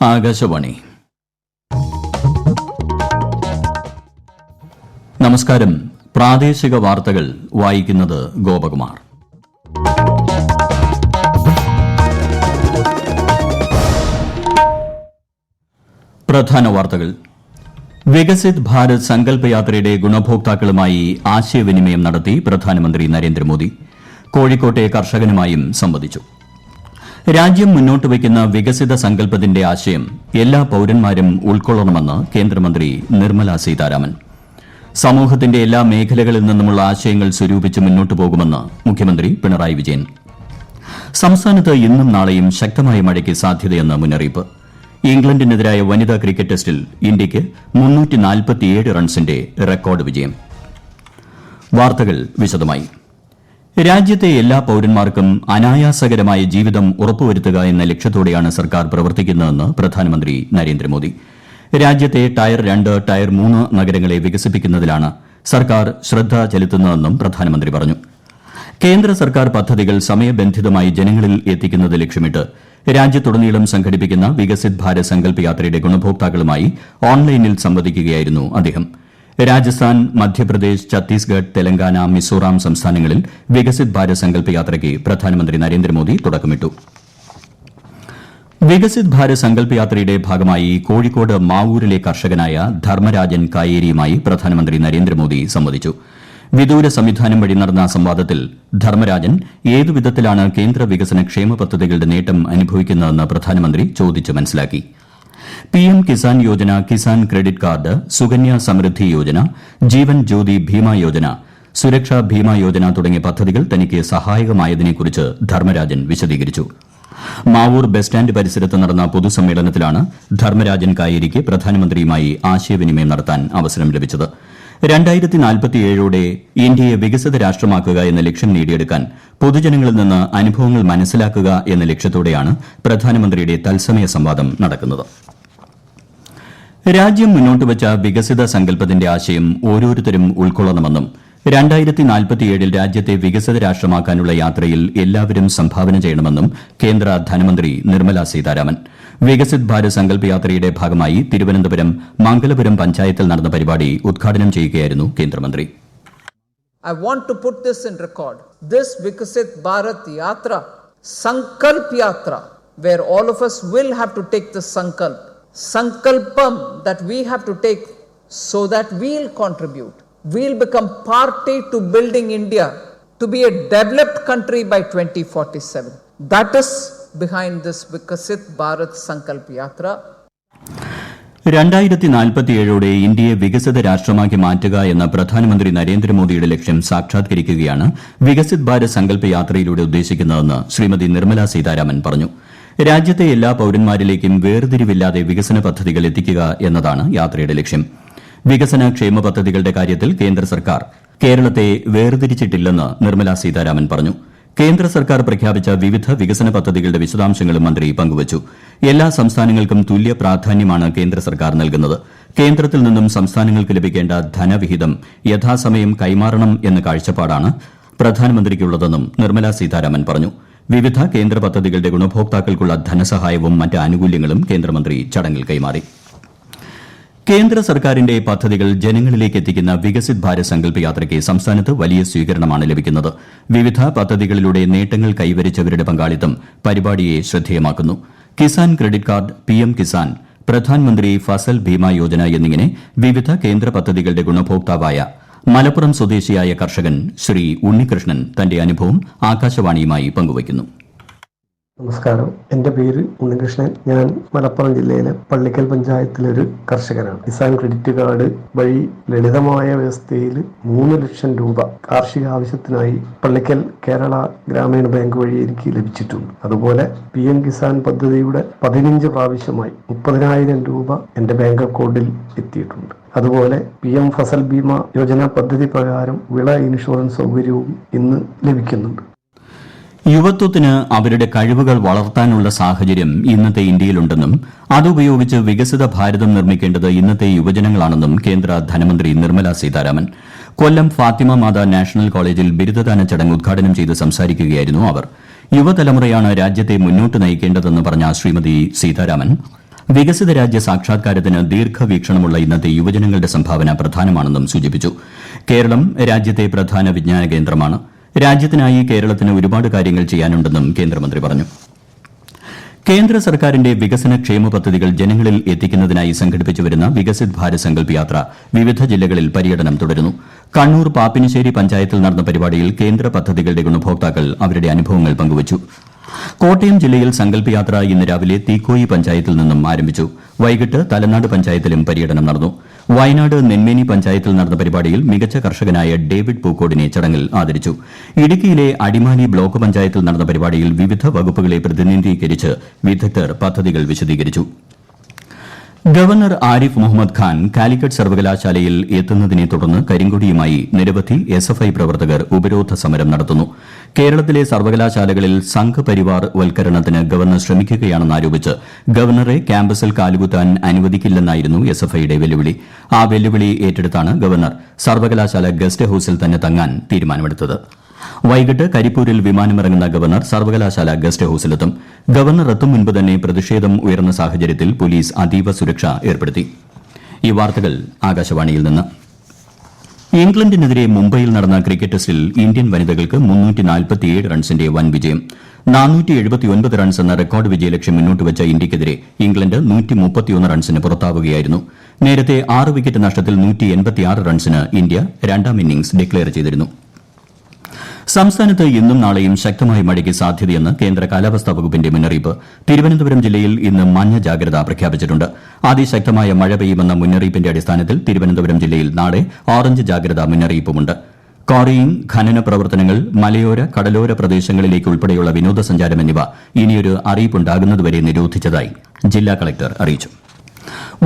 ആകാശവാണി. നമസ്കാരം. പ്രാദേശിക വാർത്തകൾ വായിക്കുന്നത് ഗോപകുമാർ. പ്രധാന വാർത്തകൾ. വികസിത് ഭാരത് സങ്കല്പ് യാത്രയുടെ ഗുണഭോക്താക്കളുമായി ആശയവിനിമയം നടത്തി പ്രധാനമന്ത്രി നരേന്ദ്രമോദി. കോഴിക്കോട്ടെ കർഷകനുമായും സംവദിച്ചു. രാജ്യം മുന്നോട്ട് വയ്ക്കുന്ന വികസിത സങ്കല്പത്തിന്റെ ആശയം എല്ലാ പൌരന്മാരും ഉൾക്കൊള്ളണമെന്ന് കേന്ദ്രമന്ത്രി നിർമ്മല സീതാരാമൻ. സമൂഹത്തിന്റെ എല്ലാ മേഖലകളിൽ നിന്നുമുള്ള ആശയങ്ങൾ സ്വരൂപിച്ച് മുന്നോട്ടു പോകുമെന്ന് മുഖ്യമന്ത്രി പിണറായി വിജയൻ. സംസ്ഥാനത്ത് ഇന്നും നാളെയും ശക്തമായ മഴയ്ക്ക് സാധ്യതയെന്ന് മുന്നറിയിപ്പ്. ഇംഗ്ലണ്ടിനെതിരായ വനിതാ ക്രിക്കറ്റ് ടെസ്റ്റിൽ ഇന്ത്യയ്ക്ക് 347 റൺസിന്റെ റെക്കോർഡ് വിജയം. വാർത്തകൾ വിശദമായി. രാജ്യത്തെ എല്ലാ പൌരന്മാർക്കും അനായാസകരമായ ജീവിതം ഉറപ്പുവരുത്തുക എന്ന ലക്ഷ്യത്തോടെയാണ് സർക്കാർ പ്രവർത്തിക്കുന്നതെന്ന് പ്രധാനമന്ത്രി നരേന്ദ്രമോദി. രാജ്യത്തെ ടയർ 2, ടയർ 3 നഗരങ്ങളെ വികസിപ്പിക്കുന്നതിലാണ് സർക്കാർ ശ്രദ്ധ ചെലുത്തുന്നതെന്നും പ്രധാനമന്ത്രി പറഞ്ഞു. കേന്ദ്ര സർക്കാർ പദ്ധതികൾ സമയബന്ധിതമായി ജനങ്ങളിൽ എത്തിക്കുന്നത് ലക്ഷ്യമിട്ട് രാജ്യത്തുടനീളം സംഘടിപ്പിക്കുന്ന വികസിത് ഭാരത് സങ്കല്പ് യാത്രയുടെ ഗുണഭോക്താക്കളുമായി ഓൺലൈനിൽ സംവദിക്കുകയായിരുന്നു അദ്ദേഹം. രാജസ്ഥാൻ, മധ്യപ്രദേശ്, ഛത്തീസ്ഗഡ്, തെലങ്കാന, മിസോറാം സംസ്ഥാനങ്ങളിൽ വികസിത് ഭാരത് സങ്കല്പ് യാത്രയ്ക്ക് പ്രധാനമന്ത്രി നരേന്ദ്രമോദി തുടക്കമിട്ടു. വികസിത് ഭാരത് സങ്കല്പ് യാത്രയുടെ ഭാഗമായി കോഴിക്കോട് മാവൂരിലെ കർഷകനായ ധർമ്മരാജൻ കായേരിയുമായി പ്രധാനമന്ത്രി നരേന്ദ്രമോദി സംവദിച്ചു. വിദൂര സംവിധാനം വഴി നടന്ന സംവാദത്തിൽ ധർമ്മരാജൻ ഏതുവിധത്തിലാണ് കേന്ദ്ര വികസന ക്ഷേമ പദ്ധതികളുടെ നേട്ടം അനുഭവിക്കുന്നതെന്ന് പ്രധാനമന്ത്രി ചോദിച്ചു മനസ്സിലാക്കി. PM Kisan Yojana, Kisan credit card, Sukanya Samriddhi Yojana, Jeevan Jyoti Bhima Yojana, സുരക്ഷാ ഭീമ യോജന തുടങ്ങിയ പദ്ധതികൾ തനിക്ക് സഹായകമായതിനെക്കുറിച്ച് ധർമ്മരാജൻ വിശദീകരിച്ചു. മാവൂർ ബസ് സ്റ്റാൻഡ് പരിസരത്ത് നടന്ന പൊതുസമ്മേളനത്തിലാണ് ധർമ്മരാജൻ കായേരിക്ക് പ്രധാനമന്ത്രിയുമായി ആശയവിനിമയം നടത്താൻ അവസരം ലഭിച്ചത്. 2047ഓടെ ഇന്ത്യയെ വികസിത രാഷ്ട്രമാക്കുക എന്ന ലക്ഷ്യം നേടിയെടുക്കാൻ പൊതുജനങ്ങളിൽ നിന്ന് അനുഭവങ്ങൾ മനസ്സിലാക്കുക എന്ന ലക്ഷ്യത്തോടെയാണ് പ്രധാനമന്ത്രിയുടെ തത്സമയ സംവാദം നടക്കുന്നത്. രാജ്യം മുന്നോട്ടുവച്ച വികസിത സങ്കല്പത്തിന്റെ ആശയം ഓരോരുത്തരും ഉൾക്കൊള്ളണമെന്നും 2047ൽ രാജ്യത്തെ വികസിത രാഷ്ട്രമാക്കാനുള്ള യാത്രയിൽ എല്ലാവരും സംഭാവന ചെയ്യണമെന്നും കേന്ദ്ര ധനമന്ത്രി നിർമ്മല സീതാരാമൻ. വികസിത് ഭാരത് സങ്കല്പ് യാത്രയുടെ ഭാഗമായി തിരുവനന്തപുരം മംഗലപുരം പഞ്ചായത്തിൽ നടന്ന പരിപാടി ഉദ്ഘാടനം ചെയ്യുകയായിരുന്നു കേന്ദ്രമന്ത്രി. I want to put this in record. This Viksit Bharat Yatra, Sankalp Yatra, where all of us will have to take the Sankalpam that we have to take so that we'll contribute. We'll become party to building India to be a developed country by 2047. That is behind this Viksit Bharat Sankalp Yatra. 2047ഓടെ ഇന്ത്യയെ വികസിത രാഷ്ട്രമാക്കി മാറ്റുക എന്ന പ്രധാനമന്ത്രി നരേന്ദ്രമോദിയുടെ ലക്ഷ്യം സാക്ഷാത്കരിക്കുകയാണ് വികസിത് ഭാരത് സങ്കല്പ് യാത്രയിലൂടെ ഉദ്ദേശിക്കുന്നതെന്ന് ശ്രീമതി നിർമ്മല സീതാരാമൻ പറഞ്ഞു. രാജ്യത്തെ എല്ലാ പൌരന്മാരിലേക്കും വേർതിരിവില്ലാതെ വികസന പദ്ധതികൾ എത്തിക്കുക എന്നതാണ് യാത്രയുടെ ലക്ഷ്യം. വികസന ക്ഷേമ പദ്ധതികളുടെ കാര്യത്തിൽ കേന്ദ്ര സർക്കാർ കേരളത്തെ വേർതിരിച്ചിട്ടില്ലെന്ന് നിർമ്മല സീതാരാമൻ പറഞ്ഞു. കേന്ദ്ര സർക്കാർ പ്രഖ്യാപിച്ച വിവിധ വികസന പദ്ധതികളുടെ വിശദാംശങ്ങളും മന്ത്രി പങ്കുവച്ചു. എല്ലാ സംസ്ഥാനങ്ങൾക്കും തുല്യ പ്രാധാന്യമാണ് കേന്ദ്ര സർക്കാർ നൽകുന്നത്. കേന്ദ്രത്തിൽ നിന്നും സംസ്ഥാനങ്ങൾക്ക് ലഭിക്കേണ്ട ധനവിഹിതം യഥാസമയം കൈമാറണം എന്ന കാഴ്ചപ്പാടാണ് പ്രധാനമന്ത്രിക്കുള്ളതെന്നും നിർമ്മല സീതാരാമൻ പറഞ്ഞു. വിവിധ കേന്ദ്ര പദ്ധതികളുടെ ഗുണഭോക്താക്കൾക്കുള്ള ധനസഹായവും മറ്റ് ആനുകൂല്യങ്ങളും കേന്ദ്രമന്ത്രി ചടങ്ങിൽ കൈമാറി. കേന്ദ്ര സർക്കാരിന്റെ പദ്ധതികൾ ജനങ്ങളിലേക്ക് എത്തിക്കുന്ന വികസിത് ഭാരത് സങ്കല്പ് യാത്രയ്ക്ക് സംസ്ഥാനത്ത് വലിയ സ്വീകരണമാണ് ലഭിക്കുന്നത്. വിവിധ പദ്ധതികളിലൂടെ നേട്ടങ്ങൾ കൈവരിച്ചവരുടെ പങ്കാളിത്തം പരിപാടിയെ ശ്രദ്ധേയമാക്കുന്നു. Kisan credit card, PM Kisan, Pradhanmantri Fasal Bima Yojana എന്നിങ്ങനെ വിവിധ കേന്ദ്ര പദ്ധതികളുടെ ഗുണഭോക്താവായ മലപ്പുറം സ്വദേശിയായ കർഷകൻ ശ്രീ ഉണ്ണികൃഷ്ണൻ തന്റെ അനുഭവം ആകാശവാണിയുമായി പങ്കുവയ്ക്കുന്നു. നമസ്കാരം, എൻ്റെ പേര് ഉണ്ണികൃഷ്ണൻ. ഞാൻ മലപ്പുറം ജില്ലയിലെ പള്ളിക്കൽ പഞ്ചായത്തിലൊരു കർഷകനാണ്. കിസാൻ ക്രെഡിറ്റ് കാർഡ് വഴി ലളിതമായ വ്യവസ്ഥയിൽ 3 ലക്ഷം രൂപ കാർഷിക ആവശ്യത്തിനായി പള്ളിക്കൽ കേരള ഗ്രാമീണ ബാങ്ക് വഴി എനിക്ക് ലഭിച്ചിട്ടുണ്ട്. അതുപോലെ പിഎം കിസാൻ പദ്ധതിയുടെ 15 പ്രാവശ്യമായി 30,000 രൂപ എൻ്റെ ബാങ്ക് അക്കൗണ്ടിൽ എത്തിയിട്ടുണ്ട്. അതുപോലെ പിഎം ഫസൽ ഭീമ യോജന പദ്ധതി പ്രകാരം വിള ഇൻഷുറൻസ് സൗകര്യവും ഇന്ന് ലഭിക്കുന്നുണ്ട്. യുവത്വത്തിന് അവരുടെ കഴിവുകൾ വളർത്താനുള്ള സാഹചര്യം ഇന്നത്തെ ഇന്ത്യയിലുണ്ടെന്നും അതുപയോഗിച്ച് വികസിത ഭാരതം നിർമ്മിക്കേണ്ടത് ഇന്നത്തെ യുവജനങ്ങളാണെന്നും കേന്ദ്ര ധനമന്ത്രി നിർമ്മല സീതാരാമൻ. കൊല്ലം ഫാത്തിമ മാതാ നാഷണൽ കോളേജിൽ ബിരുദദാന ചടങ്ങ് ഉദ്ഘാടനം ചെയ്ത് സംസാരിക്കുകയായിരുന്നു അവർ. യുവതലമുറയാണ് രാജ്യത്തെ മുന്നോട്ട് നയിക്കേണ്ടതെന്ന് പറഞ്ഞ ശ്രീമതി സീതാരാമൻ വികസിത രാജ്യ സാക്ഷാത്കാരത്തിന് ദീർഘവീക്ഷണമുള്ള ഇന്നത്തെ യുവജനങ്ങളുടെ സംഭാവന പ്രധാനമാണെന്നും സൂചിപ്പിച്ചു. കേരളം രാജ്യത്തെ പ്രധാന വിജ്ഞാന കേന്ദ്രമാണ്. രാജ്യത്തിനായി കേരളത്തിന് ഒരുപാട് കാര്യങ്ങൾ ചെയ്യാനുണ്ടെന്നും കേന്ദ്രമന്ത്രി പറഞ്ഞു. കേന്ദ്ര സർക്കാരിന്റെ വികസന ക്ഷേമ പദ്ധതികൾ ജനങ്ങളിൽ എത്തിക്കുന്നതിനായി സംഘടിപ്പിച്ചുവരുന്ന വികസിത് ഭാരത് സങ്കൽപ് യാത്ര വിവിധ ജില്ലകളിൽ പര്യടനം തുടരുന്നു. കണ്ണൂർ പാപ്പിനിശ്ശേരി പഞ്ചായത്തിൽ നടന്ന പരിപാടിയിൽ കേന്ദ്ര പദ്ധതികളുടെ ഗുണഭോക്താക്കൾ അവരുടെ അനുഭവങ്ങൾ പങ്കുവച്ചു. കോട്ടയം ജില്ലയിൽ സങ്കൽപ് യാത്ര ഇന്ന് രാവിലെ തീക്കോയി പഞ്ചായത്തിൽ നിന്നും ആരംഭിച്ചു. വൈകിട്ട് തലനാട് പഞ്ചായത്തിലും പര്യടനം നടന്നു. വയനാട് നെന്മേനി പഞ്ചായത്തിൽ നടന്ന പരിപാടിയിൽ മികച്ച കർഷകനായ ഡേവിഡ് പൂക്കോടിനെ ചടങ്ങിൽ ആദരിച്ചു. ഇടുക്കിയിലെ അടിമാലി ബ്ലോക്ക് പഞ്ചായത്തിൽ നടന്ന പരിപാടിയിൽ വിവിധ വകുപ്പുകളെ പ്രതിനിധീകരിച്ച് വിദഗ്ധർ പദ്ധതികൾ വിശദീകരിച്ചു. ഗവർണർ ആരിഫ് മുഹമ്മദ് ഖാൻ കാലിക്കറ്റ് സർവകലാശാലയിൽ എത്തുന്നതിനെ തുടർന്ന് കരിങ്കൊടിയുമായി നിരവധി എസ്എഫ്ഐ പ്രവർത്തകർ ഉപരോധ സമരം നടത്തുന്നു. കേരളത്തിലെ സർവകലാശാലകളിൽ സംഘപരിവാർ വൽക്കരണത്തിന് ഗവർണർ ശ്രമിക്കുകയാണെന്നാരോപിച്ച് ഗവർണറെ ക്യാമ്പസിൽ കാലുകുത്താൻ അനുവദിക്കില്ലെന്നായിരുന്നു എസ്എഫ്ഐയുടെ വെല്ലുവിളി. ആ വെല്ലുവിളി ഏറ്റെടുത്താണ് ഗവർണർ സർവകലാശാല ഗസ്റ്റ് ഹൌസിൽ തന്നെ തങ്ങാൻ തീരുമാനമെടുത്തത്. വൈകിട്ട് കരിപ്പൂരിൽ വിമാനമിറങ്ങുന്ന ഗവർണർ സർവകലാശാല ഗസ്റ്റ് ഹൌസിലെത്തും. ഗവർണർ എത്തും മുൻപ് തന്നെ പ്രതിഷേധം ഉയർന്ന സാഹചര്യത്തിൽ പോലീസ് അതീവ സുരക്ഷ ഏർപ്പെടുത്തി. ഈ വാർത്തകൾ ആകാശവാണിയിൽ നിന്ന്. ഇംഗ്ലണ്ടിനെതിരെ മുംബൈയിൽ നടന്ന ക്രിക്കറ്റ് ടെസ്റ്റിൽ ഇന്ത്യൻ വനിതകൾക്ക് 347 റൺസിന്റെ വൻ വിജയം. 479 റൺസ് എന്ന റെക്കോർഡ് വിജയലക്ഷ്യം മുന്നോട്ടുവച്ച ഇന്ത്യയ്ക്കെതിരെ ഇംഗ്ലണ്ട് 131 റൺസിന് പുറത്താവുകയായിരുന്നു. നേരത്തെ 6 വിക്കറ്റ് നഷ്ടത്തിൽ 186 റൺസിന് ഇന്ത്യ രണ്ടാം ഇന്നിംഗ്സ് ഡിക്ലെയർ ചെയ്തിരുന്നു. സംസ്ഥാനത്ത് ഇന്നും നാളെയും ശക്തമായ മഴയ്ക്ക് സാധ്യതയെന്ന് കേന്ദ്ര കാലാവസ്ഥാ വകുപ്പിന്റെ മുന്നറിയിപ്പ്. തിരുവനന്തപുരം ജില്ലയിൽ ഇന്ന് മഞ്ഞ ജാഗ്രത പ്രഖ്യാപിച്ചിട്ടുണ്ട്. അതിശക്തമായ മഴ പെയ്യുമെന്ന മുന്നറിയിപ്പിന്റെ അടിസ്ഥാനത്തിൽ തിരുവനന്തപുരം ജില്ലയിൽ നാളെ ഓറഞ്ച് ജാഗ്രതാ മുന്നറിയിപ്പുമുണ്ട്. ക്വാറിയിംഗ്, ഖനന പ്രവർത്തനങ്ങൾ, മലയോര കടലോര പ്രദേശങ്ങളിലേക്ക് ഉൾപ്പെടെയുള്ള വിനോദസഞ്ചാരം എന്നിവ ഇനിയൊരു അറിയിപ്പുണ്ടാകുന്നതുവരെ നിരോധിച്ചതായി ജില്ലാ കളക്ടർ അറിയിച്ചു.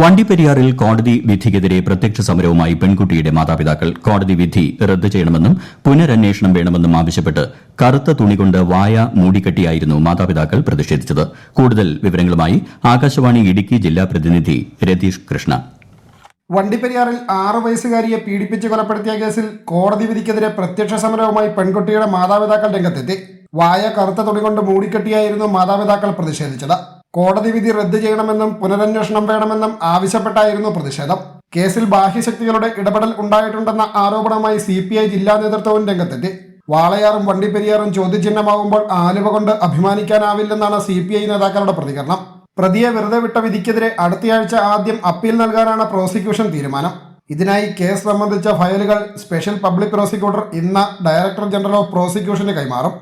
വണ്ടിപ്പെരിയാറിൽ കോടതി വിധിക്കെതിരെ പ്രത്യക്ഷ സമരവുമായി പെൺകുട്ടിയുടെ മാതാപിതാക്കൾ. കോടതി വിധി റദ്ദ് ചെയ്യണമെന്നും പുനരന്വേഷണം വേണമെന്നും ആവശ്യപ്പെട്ട് കറുത്ത തുണികൊണ്ട് വായ മൂടിക്കെട്ടിയായിരുന്നു മാതാപിതാക്കൾ പ്രതിഷേധിച്ചത്. കൂടുതൽ വിവരങ്ങളുമായി ആകാശവാണി ഇടുക്കി ജില്ലാ പ്രതിനിധി രതീഷ് കൃഷ്ണ. വണ്ടിപ്പെരിയാറിൽ 6 വയസ്സുകാരിയെ പീഡിപ്പിച്ച് കൊലപ്പെടുത്തിയ കേസിൽ കോടതി വിധിക്കെതിരെ പ്രത്യക്ഷ സമരവുമായി പെൺകുട്ടിയുടെ മാതാപിതാക്കൾ രംഗത്തെത്തി. വായ കറുത്ത തുണി കൊണ്ട് മൂടിക്കെട്ടിയായിരുന്നു മാതാപിതാക്കൾ പ്രതിഷേധിച്ചത്. കോടതി വിധി റദ്ദ് ചെയ്യണമെന്നും പുനരന്വേഷണം വേണമെന്നും ആവശ്യപ്പെട്ടായിരുന്നു പ്രതിഷേധം. കേസിൽ ബാഹ്യശക്തികളുടെ ഇടപെടൽ ഉണ്ടായിട്ടുണ്ടെന്ന ആരോപണവുമായി CPI ജില്ലാ നേതൃത്വവും രംഗത്തെത്തി. വാളയാറും വണ്ടിപ്പെരിയാറും ചോദ്യചിഹ്നമാകുമ്പോൾ ആലുവ കൊണ്ട് അഭിമാനിക്കാനാവില്ലെന്നാണ് CPI നേതാക്കളുടെ പ്രതികരണം. പ്രതിയെ വെറുതെ വിട്ട വിധിക്കെതിരെ അടുത്തയാഴ്ച ആദ്യം അപ്പീൽ നൽകാനാണ് പ്രോസിക്യൂഷൻ തീരുമാനം. ഇതിനായി കേസ് സംബന്ധിച്ച ഫയലുകൾ സ്പെഷ്യൽ പബ്ലിക് പ്രോസിക്യൂട്ടർ ഇന്ന് ഡയറക്ടർ ജനറൽ ഓഫ് പ്രോസിക്യൂഷന് കൈമാറും.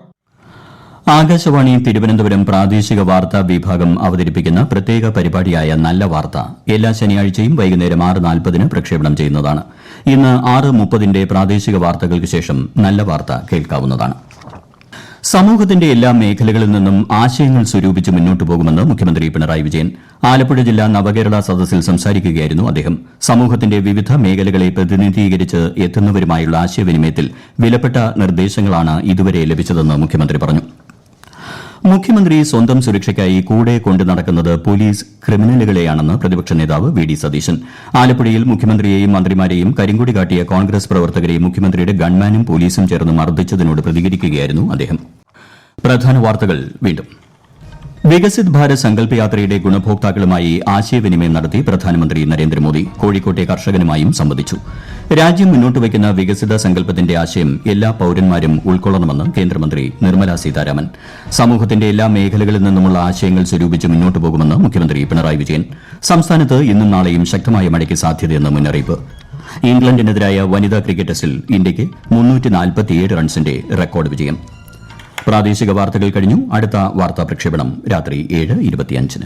ആകാശവാണി തിരുവനന്തപുരം പ്രാദേശിക വാർത്താ വിഭാഗം അവതരിപ്പിക്കുന്ന പ്രത്യേക പരിപാടിയായ നല്ല വാർത്ത എല്ലാ ശനിയാഴ്ചയും വൈകുന്നേരം 6:40 പ്രക്ഷേപണം ചെയ്യുന്നതാണ്. ഇന്ന് 6:30 പ്രാദേശിക വാർത്തകൾക്ക് ശേഷം നല്ല വാർത്ത കേൾക്കാവുന്നതാണ്. സമൂഹത്തിന്റെ എല്ലാ മേഖലകളിൽ നിന്നും ആശയങ്ങൾ സ്വരൂപിച്ച് മുന്നോട്ടു പോകുമെന്ന് മുഖ്യമന്ത്രി പിണറായി വിജയൻ. ആലപ്പുഴ ജില്ലാ നവകേരള സദസ്സിൽ സംസാരിക്കുകയായിരുന്നു അദ്ദേഹം. സമൂഹത്തിന്റെ വിവിധ മേഖലകളെ പ്രതിനിധീകരിച്ച് എത്തുന്നവരുമായുള്ള ആശയവിനിമയത്തിൽ വിലപ്പെട്ട നിർദ്ദേശങ്ങളാണ് ഇതുവരെ ലഭിച്ചതെന്ന് മുഖ്യമന്ത്രി പറഞ്ഞു. മുഖ്യമന്ത്രി സ്വന്തം സുരക്ഷയ്ക്കായി കൂടെ കൊണ്ടു നടക്കുന്നത് പോലീസ് ക്രിമിനലുകളെയാണെന്ന് പ്രതിപക്ഷ നേതാവ് വി.ഡി. സതീശൻ. ആലപ്പുഴയിൽ മുഖ്യമന്ത്രിയെയും മന്ത്രിമാരെയും കരിങ്കൊടി കാട്ടിയ കോൺഗ്രസ് പ്രവർത്തകരെ മുഖ്യമന്ത്രിയുടെ ഗൺമാനും പോലീസും ചേർന്ന് മർദ്ദിച്ചതിനോട് പ്രതികരിക്കുകയായിരുന്നു അദ്ദേഹം. പ്രധാന വാർത്തകൾ വീണ്ടും. വികസിത് ഭാരത് സങ്കൽപ് യാത്രയുടെ ഗുണഭോക്താക്കളുമായി ആശയവിനിമയം നടത്തി പ്രധാനമന്ത്രി നരേന്ദ്രമോദി. കോഴിക്കോട്ടെ കർഷകനുമായും സംവദിച്ചു. രാജ്യം മുന്നോട്ട് വയ്ക്കുന്ന വികസിത സങ്കല്പത്തിന്റെ ആശയം എല്ലാ പൌരന്മാരും ഉൾക്കൊള്ളണമെന്ന് കേന്ദ്രമന്ത്രി നിർമ്മലാ സീതാരാമൻ. സമൂഹത്തിന്റെ എല്ലാ മേഖലകളിൽ നിന്നുമുള്ള ആശയങ്ങൾ സ്വരൂപിച്ച് മുന്നോട്ടു പോകുമെന്ന് മുഖ്യമന്ത്രി പിണറായി വിജയൻ. സംസ്ഥാനത്ത് ഇന്നും നാളെയും ശക്തമായ മഴയ്ക്ക് സാധ്യതയെന്ന് മുന്നറിയിപ്പ്. ഇംഗ്ലണ്ടിനെതിരായ വനിതാ ക്രിക്കറ്റ് ടെസ്റ്റിൽ ഇന്ത്യയ്ക്ക് 347 റൺസിന്റെ റെക്കോർഡ് വിജയം. പ്രാദേശിക വാർത്തകൾ കഴിഞ്ഞു. അടുത്ത വാർത്താ പ്രക്ഷേപണം രാത്രി 7:25.